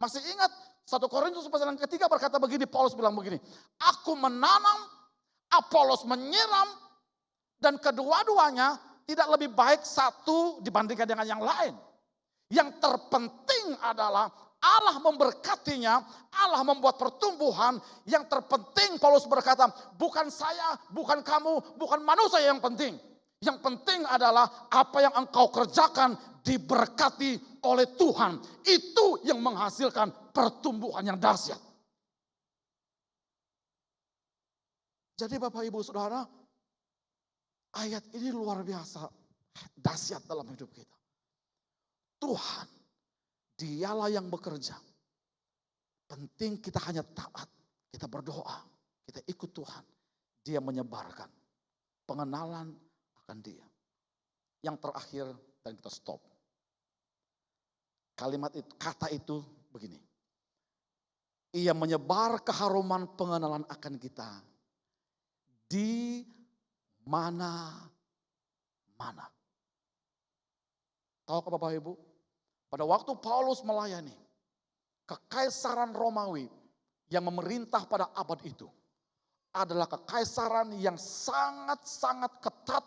Masih ingat 1 Korintus pasal yang ketiga berkata begini, Paulus bilang begini. Aku menanam, Apolos menyiram, dan kedua-duanya tidak lebih baik satu dibandingkan dengan yang lain. Yang terpenting adalah Allah memberkatinya, Allah membuat pertumbuhan. Yang terpenting Paulus berkata, bukan saya, bukan kamu, bukan manusia yang penting. Yang penting adalah apa yang engkau kerjakan diberkati oleh Tuhan. Itu yang menghasilkan pertumbuhan yang dahsyat. Jadi Bapak Ibu Saudara, ayat ini luar biasa dahsyat dalam hidup kita. Tuhan, dialah yang bekerja. Penting kita hanya taat, kita berdoa, kita ikut Tuhan. Dia menyebarkan pengenalan akan dia. Yang terakhir dan kita stop. Kalimat itu, kata itu begini. Ia menyebar keharuman pengenalan akan kita di mana-mana. Tahu ke Bapak Ibu? Pada waktu Paulus melayani, kekaisaran Romawi yang memerintah pada abad itu adalah kekaisaran yang sangat-sangat ketat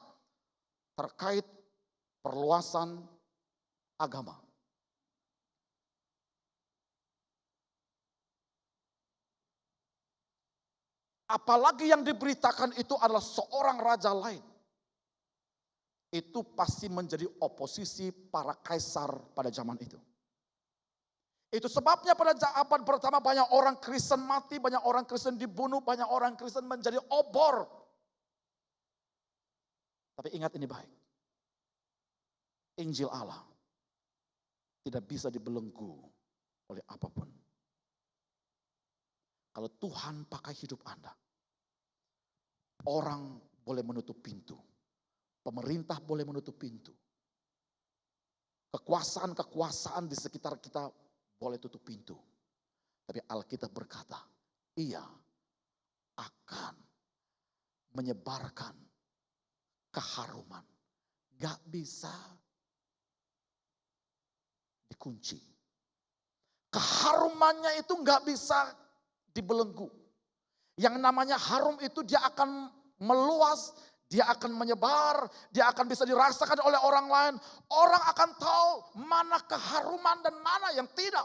terkait perluasan agama. Apalagi yang diberitakan itu adalah seorang raja lain. Itu pasti menjadi oposisi para kaisar pada zaman itu. Itu sebabnya pada abad pertama banyak orang Kristen mati, banyak orang Kristen dibunuh, banyak orang Kristen menjadi obor. Tapi ingat ini baik. Injil Allah tidak bisa dibelenggu oleh apapun. Kalau Tuhan pakai hidup Anda, orang boleh menutup pintu. Pemerintah boleh menutup pintu. Kekuasaan-kekuasaan di sekitar kita boleh tutup pintu. Tapi Alkitab berkata, ia akan menyebarkan keharuman. Gak bisa dikunci. Keharumannya itu gak bisa dibelenggu. Yang namanya harum itu dia akan meluas, dia akan menyebar, dia akan bisa dirasakan oleh orang lain. Orang akan tahu mana keharuman dan mana yang tidak.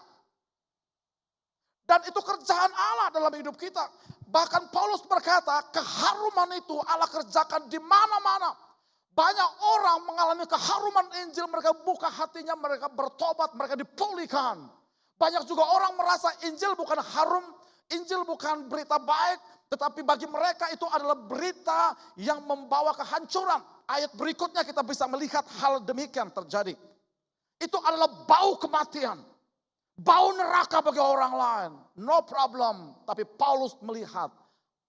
Dan itu kerjaan Allah dalam hidup kita. Bahkan Paulus berkata, keharuman itu Allah kerjakan di mana-mana. Banyak orang mengalami keharuman Injil, mereka buka hatinya, mereka bertobat, mereka dipulihkan. Banyak juga orang merasa Injil bukan harum, Injil bukan berita baik, tetapi bagi mereka itu adalah berita yang membawa kehancuran. Ayat berikutnya kita bisa melihat hal demikian terjadi. Itu adalah bau kematian. bau neraka bagi orang lain, no problem. Tapi Paulus melihat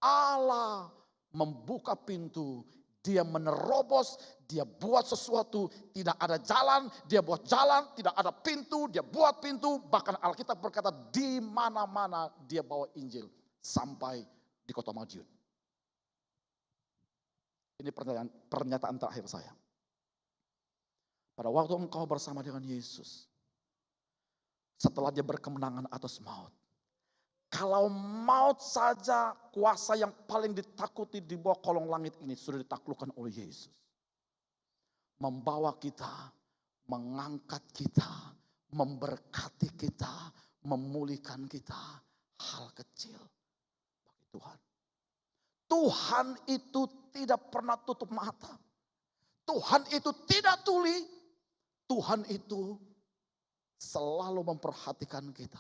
Allah membuka pintu, dia menerobos, dia buat sesuatu, tidak ada jalan, dia buat jalan, tidak ada pintu, dia buat pintu. Bahkan Alkitab berkata di mana-mana dia bawa Injil sampai di kota Madiun. Ini pernyataan terakhir saya. Pada waktu engkau bersama dengan Yesus, setelah dia berkemenangan atas maut. Kalau maut saja kuasa yang paling ditakuti di bawah kolong langit ini sudah ditaklukkan oleh Yesus. Membawa kita, mengangkat kita, memberkati kita, memulihkan kita. Hal kecil bagi Tuhan. Tuhan itu tidak pernah tutup mata. Tuhan itu tidak tuli. Tuhan itu selalu memperhatikan kita.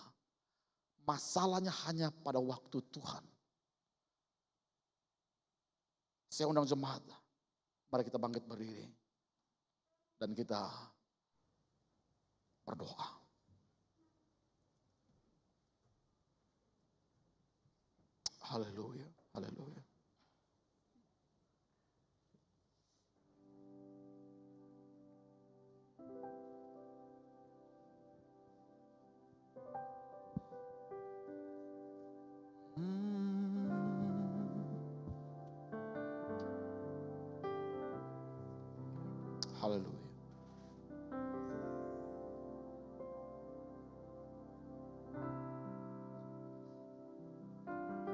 Masalahnya hanya pada waktu Tuhan. Saya undang jemaat. Mari kita bangkit berdiri. Dan kita berdoa. Haleluya, haleluya. Haleluya.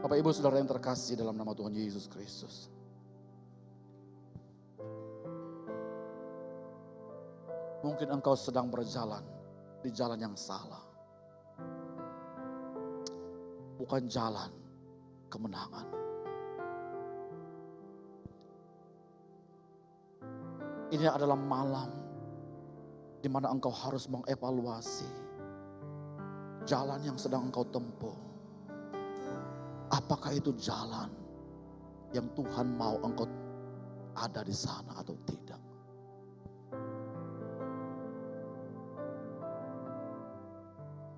Bapak Ibu Saudara yang terkasih dalam nama Tuhan Yesus Kristus. Mungkin engkau sedang berjalan di jalan yang salah. Bukan jalan kemenangan. Ini adalah malam di mana engkau harus mengevaluasi jalan yang sedang engkau tempuh. Apakah itu jalan yang Tuhan mau engkau ada di sana atau tidak?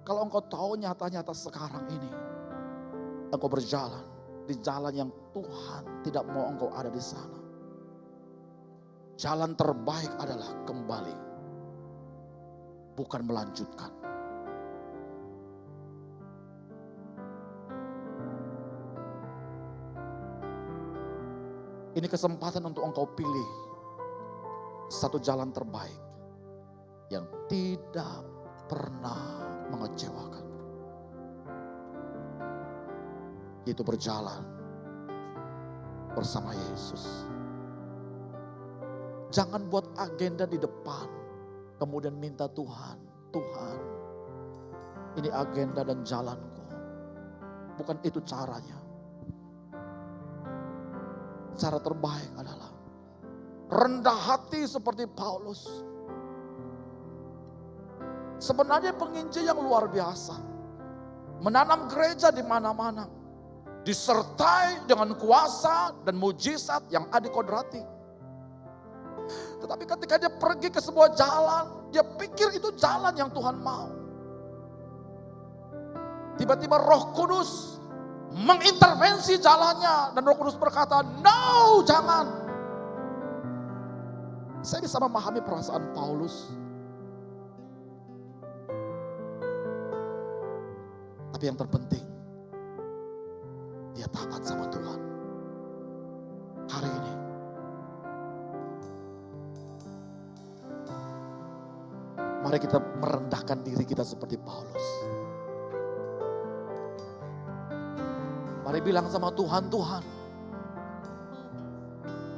Kalau engkau tahu nyata-nyata sekarang ini engkau berjalan di jalan yang Tuhan tidak mau engkau ada di sana. Jalan terbaik adalah kembali, bukan melanjutkan. Ini kesempatan untuk engkau pilih satu jalan terbaik yang tidak pernah mengecewakan. Yaitu berjalan bersama Yesus. Jangan buat agenda di depan, kemudian minta Tuhan, Tuhan, ini agenda dan jalanku. Bukan itu caranya. Cara terbaik adalah rendah hati seperti Paulus. Sebenarnya penginjil yang luar biasa. Menanam gereja di mana-mana. Disertai dengan kuasa dan mujizat yang adikodrati. Tetapi ketika dia pergi ke sebuah jalan, dia pikir itu jalan yang Tuhan mau. Tiba-tiba Roh Kudus mengintervensi jalannya. Dan Roh Kudus berkata, no, jangan. Saya bisa memahami perasaan Paulus. Tapi yang terpenting, dia taat sama Tuhan. Hari ini, mari kita merendahkan diri kita seperti Paulus. Mari bilang sama Tuhan, Tuhan,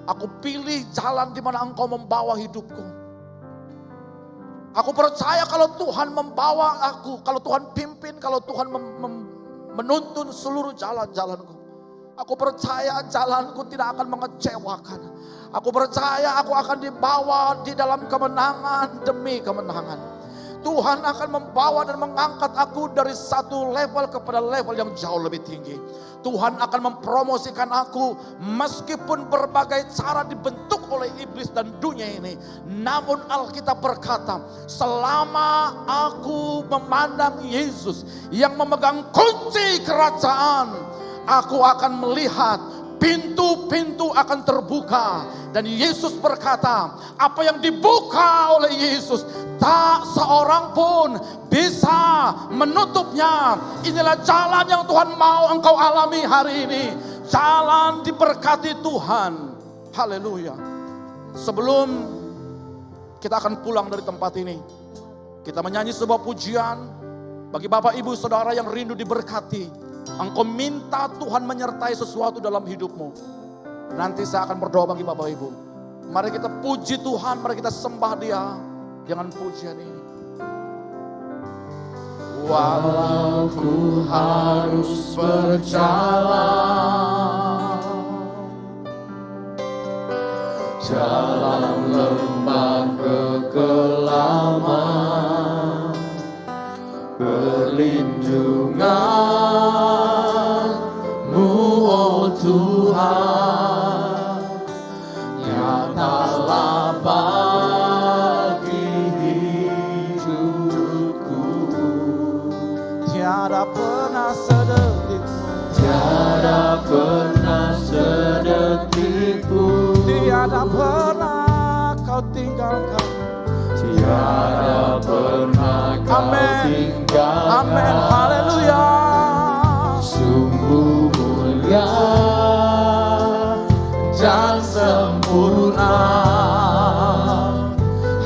aku pilih jalan di mana Engkau membawa hidupku. Aku percaya kalau Tuhan membawa aku, kalau Tuhan pimpin, kalau Tuhan menuntun seluruh jalan-jalanku. Aku percaya jalanku tidak akan mengecewakan. Aku percaya aku akan dibawa di dalam kemenangan demi kemenangan. Tuhan akan membawa dan mengangkat aku dari satu level kepada level yang jauh lebih tinggi. Tuhan akan mempromosikan aku meskipun berbagai cara dibentuk oleh iblis dan dunia ini. Namun Alkitab berkata, selama aku memandang Yesus yang memegang kunci kerajaan, aku akan melihat pintu-pintu akan terbuka. Dan Yesus berkata, apa yang dibuka oleh Yesus, tak seorang pun bisa menutupnya. Inilah jalan yang Tuhan mau engkau alami hari ini. Jalan diberkati Tuhan. Haleluya. Sebelum kita akan pulang dari tempat ini, kita menyanyi sebuah pujian bagi Bapak Ibu Saudara yang rindu diberkati. Engkau minta Tuhan menyertai sesuatu dalam hidupmu. Nanti saya akan berdoa bagi Bapak Ibu. Mari kita puji Tuhan, mari kita sembah Dia dengan pujian ini. Walau ku harus berjalan jalan lembah kekelaman, perlindungan-Mu, oh Tuhan, nyatalah bagi hidupku. Tiada pernah sedetikmu, tiada pernah sedetikku, tiada pernah kau tinggalkan, tiada pernah kau tinggalkan. Amin, haleluya. Sungguh mulia dan sempurna,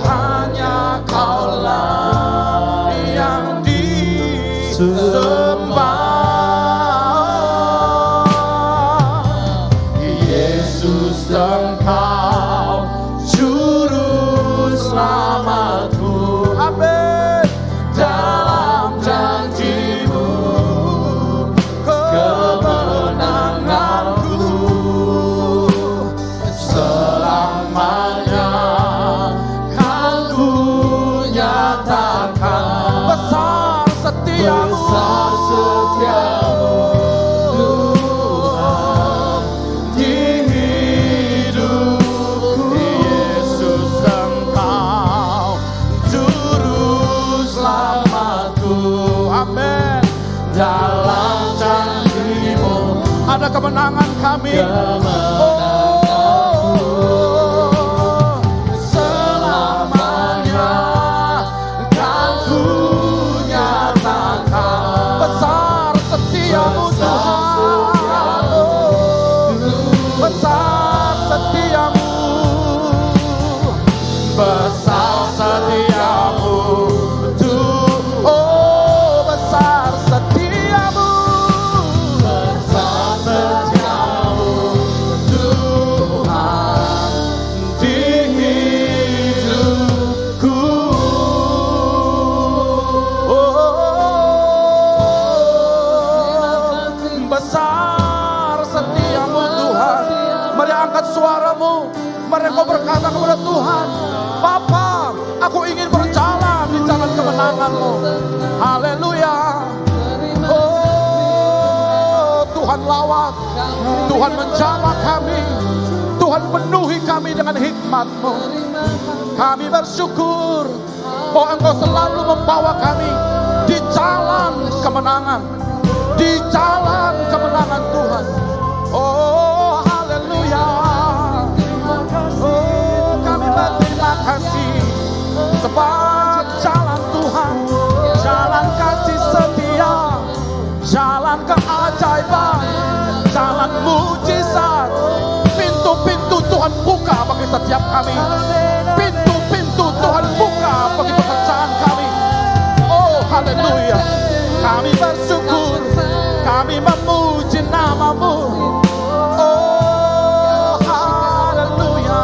hanya Kaulah yang disembah. Yesus Engkau juru selamatku. Amin. Dalam janji-Mu kemenanganku, selamanya kan ku nyatakan besar setiamu, besar setiamu Tuhan di hidupku. Yesus Engkau juru selamatku. Amin. Dalam janji-Mu ada kemenangan kami. Oh, selamanya kan ku nyatakan besar setiamu Tuhan. Oh, besar setiamu, besar setiamu Tuhan. Oh, besar setiamu, besar setiamu Tuhan di hidupku. Oh, besar setiamu Tuhan. Mari angkat suaramu, mari kau berkata kepada Tuhan, Bapa, aku ingin berjalan di jalan kemenangan-Mu. Haleluya. Oh, Tuhan lawat, Tuhan menjamah kami, Tuhan penuhi kami dengan hikmat-Mu. Kami bersyukur bahwa Engkau selalu membawa kami di jalan kemenangan, di jalan kemenangan Tuhan. Oh, haleluya. Oh, kami berterima kasih sebab jalan Tuhan, jalan kasih setia, jalan keajaiban, jalan mujizat. Pintu-pintu Tuhan buka bagi setiap kami. Pintu-pintu Tuhan buka bagi pekerjaan kami. Oh, haleluya. Kami bersyukur, kami memuji nama-Mu. Oh, haleluya.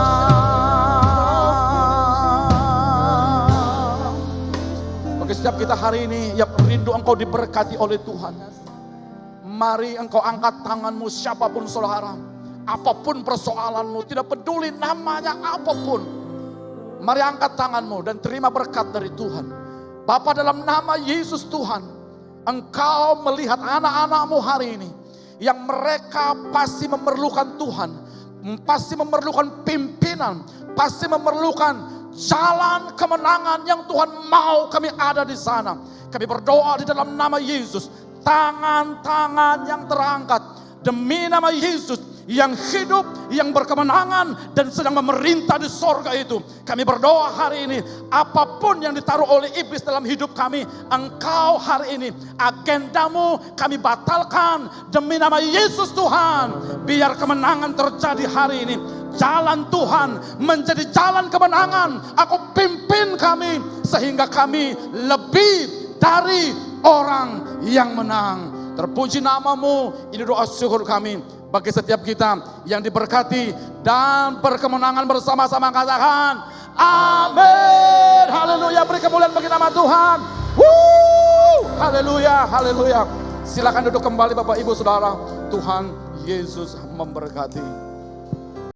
Bagi setiap kita hari ini yang rindu engkau diberkati oleh Tuhan, mari engkau angkat tanganmu, siapapun saudara, apapun persoalanmu, tidak peduli namanya apapun. Mari angkat tanganmu dan terima berkat dari Tuhan. Bapa, dalam nama Yesus Tuhan, Engkau melihat anak-anak-Mu hari ini, yang mereka pasti memerlukan Tuhan, pasti memerlukan pimpinan, pasti memerlukan jalan kemenangan yang Tuhan mau kami ada di sana. Kami berdoa di dalam nama Yesus, tangan-tangan yang terangkat demi nama Yesus yang hidup, yang berkemenangan dan sedang memerintah di sorga itu. Kami berdoa hari ini, apapun yang ditaruh oleh iblis dalam hidup kami, Engkau hari ini, agendamu kami batalkan demi nama Yesus Tuhan. Biar kemenangan terjadi hari ini. Jalan Tuhan menjadi jalan kemenangan. Aku pimpin kami sehingga kami lebih dari orang yang menang. Terpuji namamu, ini doa syukur kami bagi setiap kita yang diberkati dan berkemenangan bersama-sama. Katakan amin. Haleluya, beri kemuliaan bagi nama Tuhan. Haleluya, haleluya. Silakan duduk kembali Bapak Ibu Saudara. Tuhan Yesus memberkati.